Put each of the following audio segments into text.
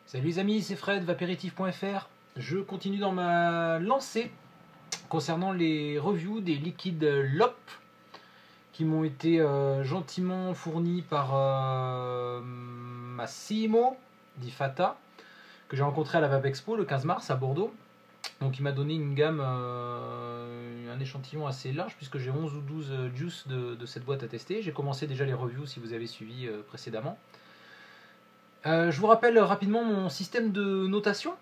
Salut les amis, c'est Fred, vapéritif.fr. Je continue dans ma lancée concernant les reviews des liquides LOP qui m'ont été gentiment fournis par Massimo di Fata, que j'ai rencontré à la Vapexpo le 15 mars à Bordeaux. Donc il m'a donné une gamme, un échantillon assez large puisque j'ai 11 ou 12 juices de cette boîte à tester. J'ai commencé déjà les reviews si vous avez suivi précédemment. Je vous rappelle rapidement mon système de notation.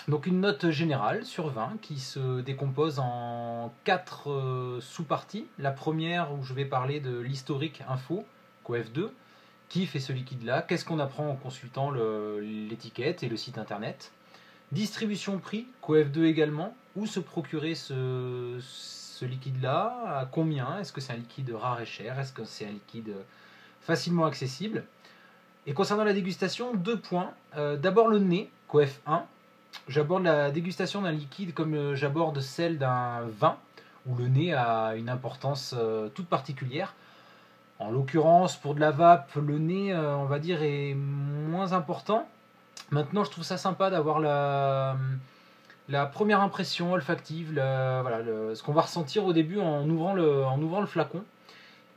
Donc une note générale sur 20 qui se décompose en 4 sous-parties. La première où je vais parler de l'historique info, COEF2, qui fait ce liquide-là, qu'est-ce qu'on apprend en consultant l'étiquette et le site internet. Distribution prix, COEF2 également, où se procurer ce liquide-là, à combien, est-ce que c'est un liquide rare et cher, est-ce que c'est un liquide facilement accessible. Et concernant la dégustation, 2 points. D'abord le nez, COEF 1. J'aborde la dégustation d'un liquide comme j'aborde celle d'un vin, où le nez a une importance toute particulière. En l'occurrence, pour de la vape, le nez, on va dire, est moins important. Maintenant, je trouve ça sympa d'avoir la première impression olfactive, ce qu'on va ressentir au début en ouvrant le flacon.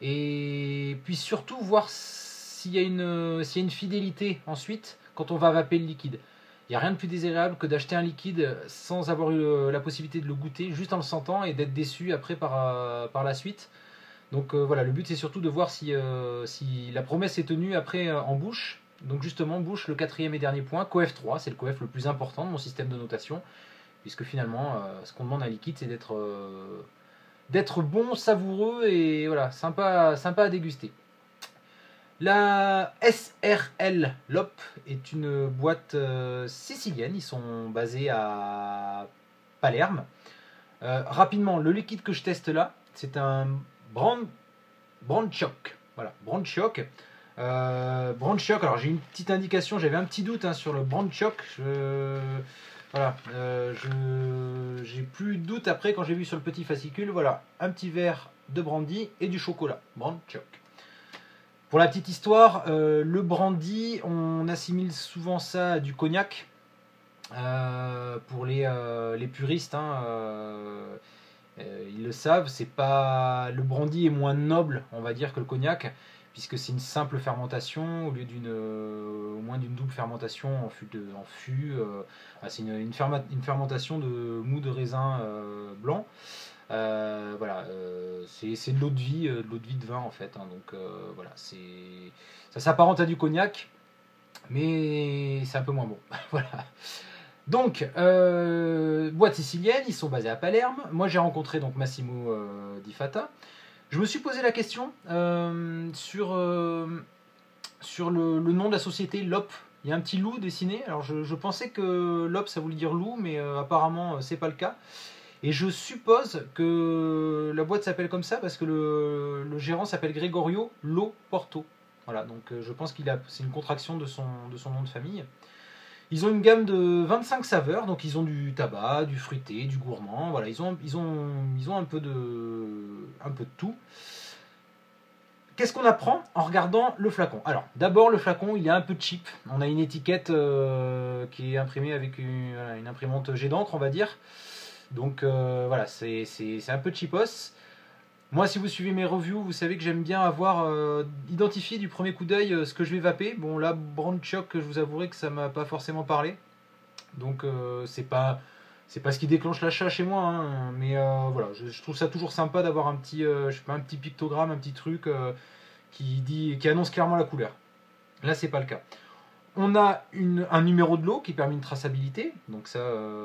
Et puis surtout, voir s'il y a une fidélité ensuite quand on va vaper le liquide. Il n'y a rien de plus désagréable que d'acheter un liquide sans avoir eu la possibilité de le goûter, juste en le sentant, et d'être déçu après par la suite. Donc voilà, le but c'est surtout de voir si la promesse est tenue après en bouche. Donc justement, bouche, le quatrième et dernier point, COEF 3, c'est le COEF le plus important de mon système de notation, puisque finalement, ce qu'on demande à un liquide, c'est d'être bon, savoureux et voilà, sympa à déguster. La SRL LOP est une boîte sicilienne, ils sont basés à Palerme. Rapidement, le liquide que je teste là, c'est un Brand-Choc. Voilà, Brand-Choc. Brand-Choc, alors j'ai une petite indication, j'avais un petit doute sur le Brand-Choc. Voilà, j'ai plus de doute après quand j'ai vu sur le petit fascicule. Voilà, un petit verre de brandy et du chocolat. Brand-Choc. Pour la petite histoire, le brandy, on assimile souvent ça à du cognac. Pour les puristes, ils le savent, c'est pas, le brandy est moins noble, on va dire, que le cognac, puisque c'est une simple fermentation au lieu au moins d'une double fermentation en fût. C'est une fermentation de mou de raisin blanc. Voilà, c'est de l'eau de vie, de vin en fait. Donc voilà, ça s'apparente à du cognac, mais c'est un peu moins bon. Voilà. Donc, boîte sicilienne, ils sont basés à Palerme. Moi, j'ai rencontré donc Massimo di Fata. Je me suis posé la question sur le nom de la société LOP. Il y a un petit loup dessiné. Alors, je pensais que LOP, ça voulait dire loup, mais apparemment, c'est pas le cas. Et je suppose que la boîte s'appelle comme ça parce que le gérant s'appelle Gregorio Lo Porto. Voilà, donc je pense c'est une contraction de son nom de famille. Ils ont une gamme de 25 saveurs, donc ils ont du tabac, du fruité, du gourmand. Voilà, ils ont un peu de tout. Qu'est-ce qu'on apprend en regardant le flacon? Alors, d'abord, le flacon, il est un peu cheap. On a une étiquette qui est imprimée avec une imprimante jet d'encre, on va dire. Donc voilà, c'est un peu cheapos. Moi, si vous suivez mes reviews, vous savez que j'aime bien avoir identifié du premier coup d'œil ce que je vais vaper. Bon, là, Brand-Choc, je vous avouerai que ça m'a pas forcément parlé. Donc c'est pas ce qui déclenche l'achat chez moi, mais voilà, je trouve ça toujours sympa d'avoir un petit pictogramme, un petit truc qui annonce clairement la couleur. Là, c'est pas le cas. On a un numéro de lot qui permet une traçabilité, donc ça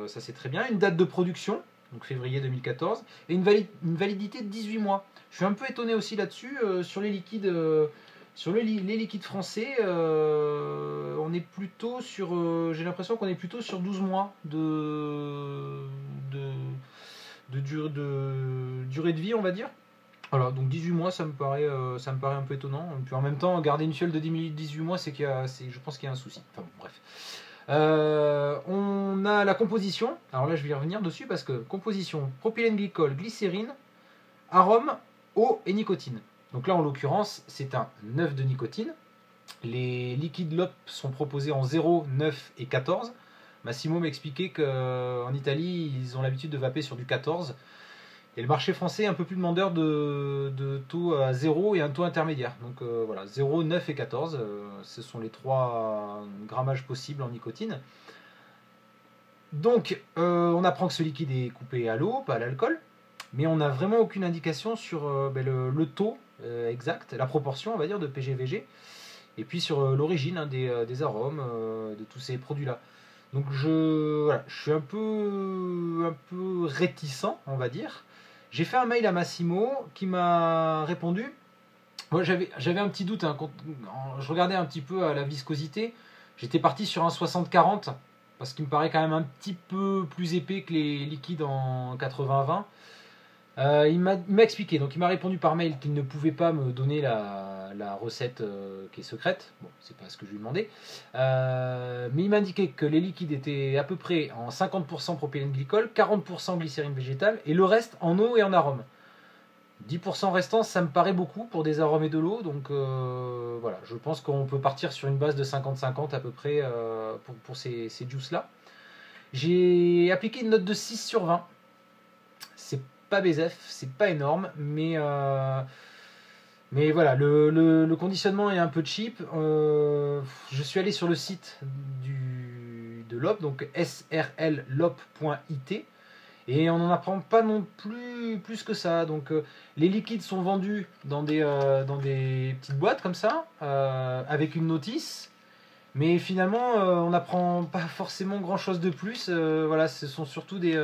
c'est très bien. Une date de production, donc février 2014, et une validité de 18 mois. Je suis un peu étonné aussi là-dessus, sur les liquides, les liquides français, on est plutôt sur, j'ai l'impression qu'on est plutôt sur 12 mois de durée de vie, on va dire. Voilà, donc 18 mois, ça me paraît un peu étonnant. Et puis en même temps, garder une fiole de 18 mois, je pense qu'il y a un souci. Enfin bon, bref. On a la composition. Alors là, je vais y revenir dessus parce que composition, propylène glycol, glycérine, arôme, eau et nicotine. Donc là, en l'occurrence, c'est un œuf de nicotine. Les liquides LOP sont proposés en 0, 9 et 14. Massimo m'expliquait qu'en Italie, ils ont l'habitude de vaper sur du 14. Et le marché français est un peu plus demandeur de taux à 0 et un taux intermédiaire. Donc voilà, 0, 9 et 14, ce sont les trois grammages possibles en nicotine. Donc on apprend que ce liquide est coupé à l'eau, pas à l'alcool, mais on n'a vraiment aucune indication sur le taux exact, la proportion on va dire de PGVG, et puis sur l'origine des arômes de tous ces produits-là. Donc voilà, je suis un peu réticent, on va dire. J'ai fait un mail à Massimo qui m'a répondu. Moi j'avais un petit doute, hein, quand je regardais un petit peu à la viscosité. J'étais parti sur un 60-40 parce qu'il me paraît quand même un petit peu plus épais que les liquides en 80-20. Il m'a expliqué, donc il m'a répondu par mail qu'il ne pouvait pas me donner la recette qui est secrète. Bon, c'est pas ce que je lui demandais. Mais il m'a indiqué que les liquides étaient à peu près en 50% propylène glycol, 40% glycérine végétale et le reste en eau et en arôme. 10% restant, ça me paraît beaucoup pour des arômes et de l'eau, donc voilà, je pense qu'on peut partir sur une base de 50-50 à peu près pour ces juices-là. J'ai appliqué une note de 6 sur 20. C'est pas BZF, c'est pas énorme, mais voilà, le conditionnement est un peu cheap. Je suis allé sur le site de LOP, donc srllop.it, et on n'en apprend pas non plus que ça. Donc les liquides sont vendus dans des petites boîtes comme ça, avec une notice. Mais finalement, on n'apprend pas forcément grand chose de plus. Voilà, ce sont surtout des.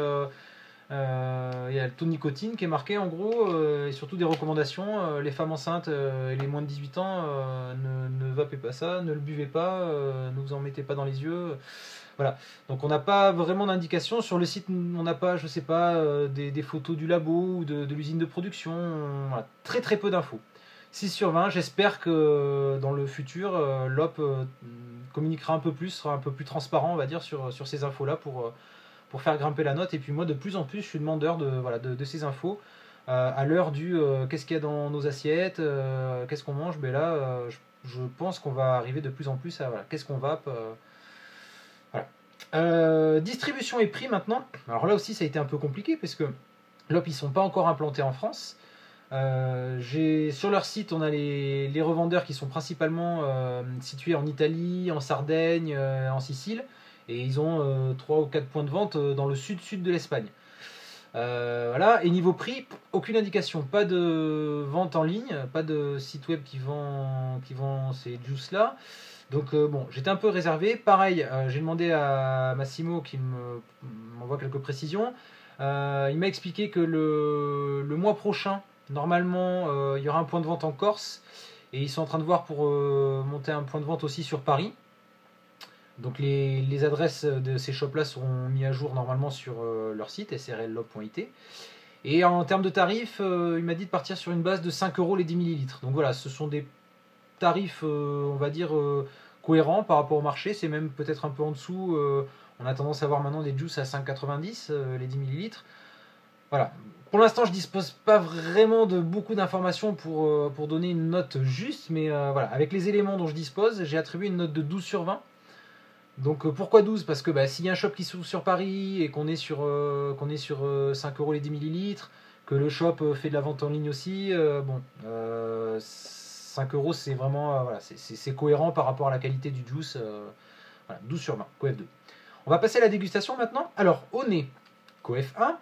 Il y a le taux de nicotine qui est marqué en gros, et surtout des recommandations. Les femmes enceintes et les moins de 18 ans, ne vapez pas ça, ne le buvez pas, ne vous en mettez pas dans les yeux. Voilà. Donc on n'a pas vraiment d'indication. Sur le site, on n'a pas, je sais pas, des photos du labo ou de l'usine de production. Voilà. Très très peu d'infos. 6 sur 20, j'espère que dans le futur, l'OP communiquera un peu plus, sera un peu plus transparent, on va dire, sur ces infos-là pour faire grimper la note. Et puis moi, de plus en plus, je suis demandeur de ces infos. À l'heure du qu'est-ce qu'il y a dans nos assiettes, qu'est-ce qu'on mange, ben là, je pense qu'on va arriver de plus en plus à voilà, qu'est-ce qu'on vape. Voilà. Distribution et prix maintenant. Alors là aussi, ça a été un peu compliqué parce que l'OP, ils sont pas encore implantés en France. Sur leur site, on a les revendeurs qui sont principalement situés en Italie, en Sardaigne, en Sicile, et ils ont 3 ou 4 points de vente dans le sud de l'Espagne. Voilà. Et niveau prix, aucune indication, pas de vente en ligne, pas de site web qui vend ces juices là. Donc bon, j'étais un peu réservé. Pareil, j'ai demandé à Massimo qui m'envoie quelques précisions. Il m'a expliqué que le mois prochain, normalement, il y aura un point de vente en Corse et ils sont en train de voir pour monter un point de vente aussi sur Paris. Donc les adresses de ces shops-là seront mises à jour normalement sur leur site srllop.it. Et en termes de tarifs, il m'a dit de partir sur une base de 5 € les 10 millilitres. Donc voilà, ce sont des tarifs, on va dire, cohérents par rapport au marché. C'est même peut-être un peu en dessous. On a tendance à voir maintenant des juices à 5,90 les 10 millilitres. Voilà. Pour l'instant, je dispose pas vraiment de beaucoup d'informations pour donner une note juste, mais voilà, avec les éléments dont je dispose, j'ai attribué une note de 12 sur 20. Donc pourquoi 12? Parce que s'il y a un shop qui s'ouvre sur Paris et qu'on est sur 5 € les 10 millilitres, que le shop fait de la vente en ligne aussi, 5 € c'est vraiment voilà, c'est cohérent par rapport à la qualité du juice. Voilà, 12 sur 20, COEF 2. On va passer à la dégustation maintenant. Alors, au nez, COEF 1.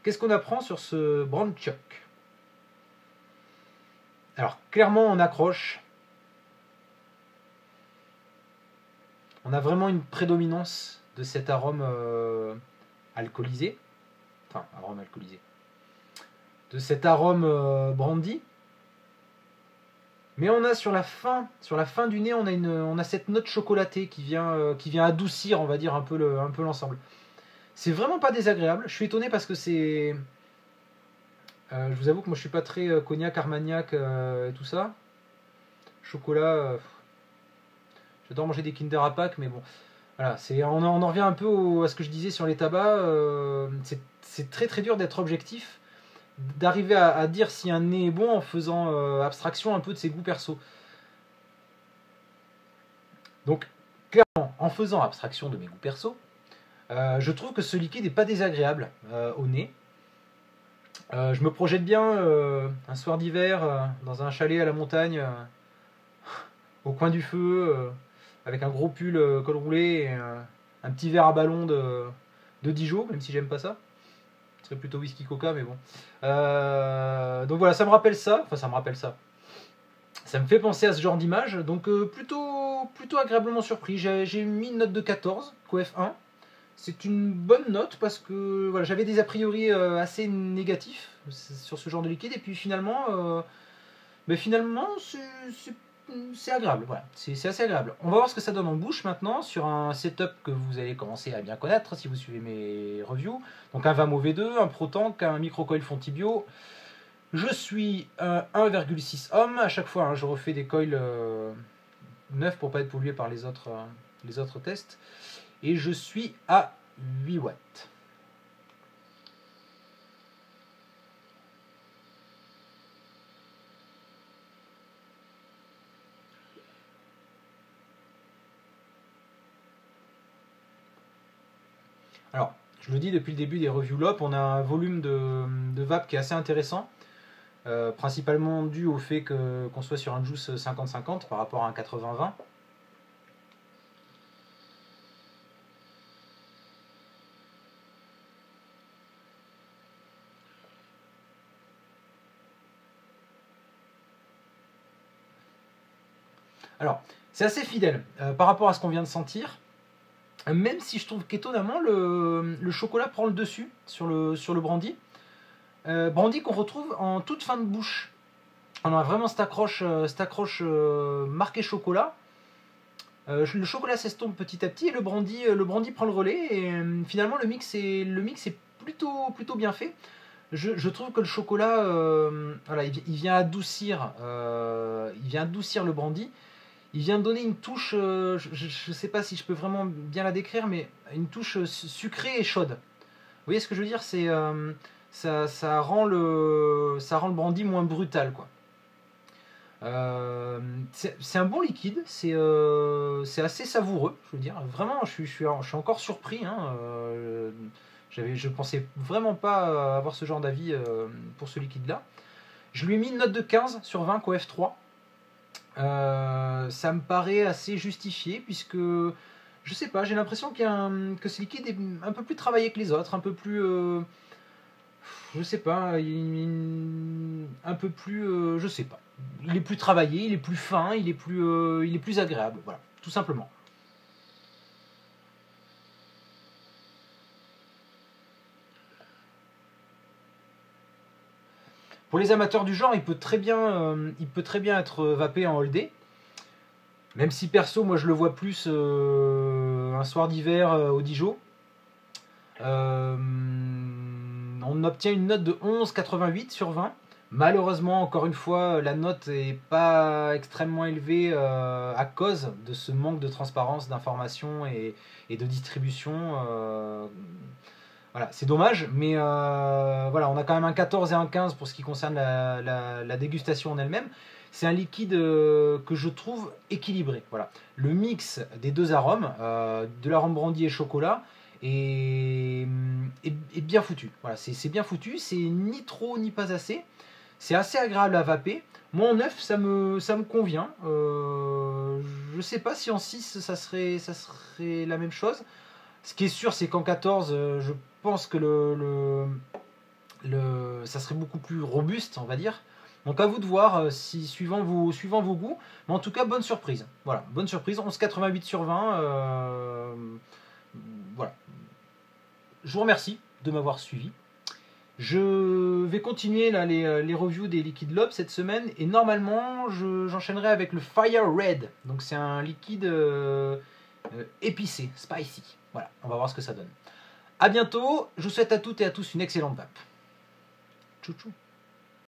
Qu'est-ce qu'on apprend sur ce Brown Chuck? Alors, clairement, on accroche. On a vraiment une prédominance de cet arôme alcoolisé. Enfin, arôme alcoolisé. De cet arôme brandy. Mais on a sur la fin du nez, on a cette note chocolatée qui vient adoucir, on va dire, un peu l'ensemble. C'est vraiment pas désagréable. Je suis étonné parce que c'est... je vous avoue que moi je suis pas très cognac, armagnac et tout ça. Chocolat... j'adore manger des Kinder à Pâques, mais bon... Voilà, on en revient un peu à ce que je disais sur les tabacs. C'est très très dur d'être objectif, d'arriver à dire si un nez est bon en faisant abstraction un peu de ses goûts perso. Donc, clairement, en faisant abstraction de mes goûts perso, je trouve que ce liquide n'est pas désagréable au nez. Je me projette bien un soir d'hiver dans un chalet à la montagne, au coin du feu, avec un gros pull col roulé et un petit verre à ballon de Dijon, même si j'aime pas ça. Ce serait plutôt whisky coca, mais bon. Donc voilà, ça me rappelle ça. Enfin, ça me rappelle ça. Ça me fait penser à ce genre d'image. Donc plutôt agréablement surpris. J'ai mis une note de 14, Coef 1. C'est une bonne note parce que voilà, j'avais des a priori assez négatifs sur ce genre de liquide. Et puis finalement, c'est agréable. Voilà, c'est assez agréable. On va voir ce que ça donne en bouche maintenant sur un setup que vous allez commencer à bien connaître si vous suivez mes reviews. Donc un Vamo V2, un ProTank, un Microcoil Fontibio. Je suis un 1,6 ohm. À chaque fois, hein, je refais des coils neufs pour pas être pollué par les autres tests. Et je suis à 8 watts. Alors, je le dis depuis le début des reviews LOP, on a un volume de vape qui est assez intéressant, principalement dû au fait qu'on soit sur un juice 50-50 par rapport à un 80-20. Alors, c'est assez fidèle par rapport à ce qu'on vient de sentir, même si je trouve qu'étonnamment, le chocolat prend le dessus sur le brandy. Brandy qu'on retrouve en toute fin de bouche. On a vraiment cette accroche marquée chocolat. Le chocolat s'estompe petit à petit et le brandy prend le relais. Et finalement, le mix est plutôt bien fait. Je trouve que le chocolat, voilà, il vient adoucir le brandy. Il vient donner une touche, je ne sais pas si je peux vraiment bien la décrire, mais une touche sucrée et chaude. Vous voyez ce que je veux dire? Ça rend le brandy moins brutal, quoi. C'est un bon liquide, c'est assez savoureux, je veux dire. Vraiment, je suis encore surpris. Hein, je pensais vraiment pas avoir ce genre d'avis pour ce liquide-là. Je lui ai mis une note de 15 sur 20 Coef 3. Ça me paraît assez justifié puisque je sais pas, j'ai l'impression que ce liquide est un peu plus travaillé que les autres, un peu plus je sais pas, un peu plus je sais pas. Il est plus travaillé, il est plus fin, il est plus agréable, voilà, tout simplement. Pour les amateurs du genre, il peut très bien être vapé en all day. Même si perso, moi je le vois plus un soir d'hiver au Dijon. On obtient une note de 11,88 sur 20. Malheureusement, encore une fois, la note n'est pas extrêmement élevée à cause de ce manque de transparence, d'information et de distribution. Voilà, c'est dommage, mais voilà, on a quand même un 14 et un 15 pour ce qui concerne la dégustation en elle-même. C'est un liquide que je trouve équilibré. Voilà. Le mix des deux arômes, de l'arôme brandy et chocolat, est bien foutu. Voilà, c'est bien foutu, c'est ni trop ni pas assez. C'est assez agréable à vaper. Moi en 9, ça me convient. Je sais pas si en 6 ça serait la même chose. Ce qui est sûr, c'est qu'en 14, je pense que ça serait beaucoup plus robuste, on va dire. Donc à vous de voir si suivant vos goûts. Mais en tout cas, bonne surprise. Voilà, bonne surprise. 11,88 sur 20. Voilà. Je vous remercie de m'avoir suivi. Je vais continuer là, les reviews des liquides LOP cette semaine. Et normalement, j'enchaînerai avec le Fire Red. Donc c'est un liquide épicé, spicy. Voilà, on va voir ce que ça donne. A bientôt. Je vous souhaite à toutes et à tous une excellente vape. Tchou tchou.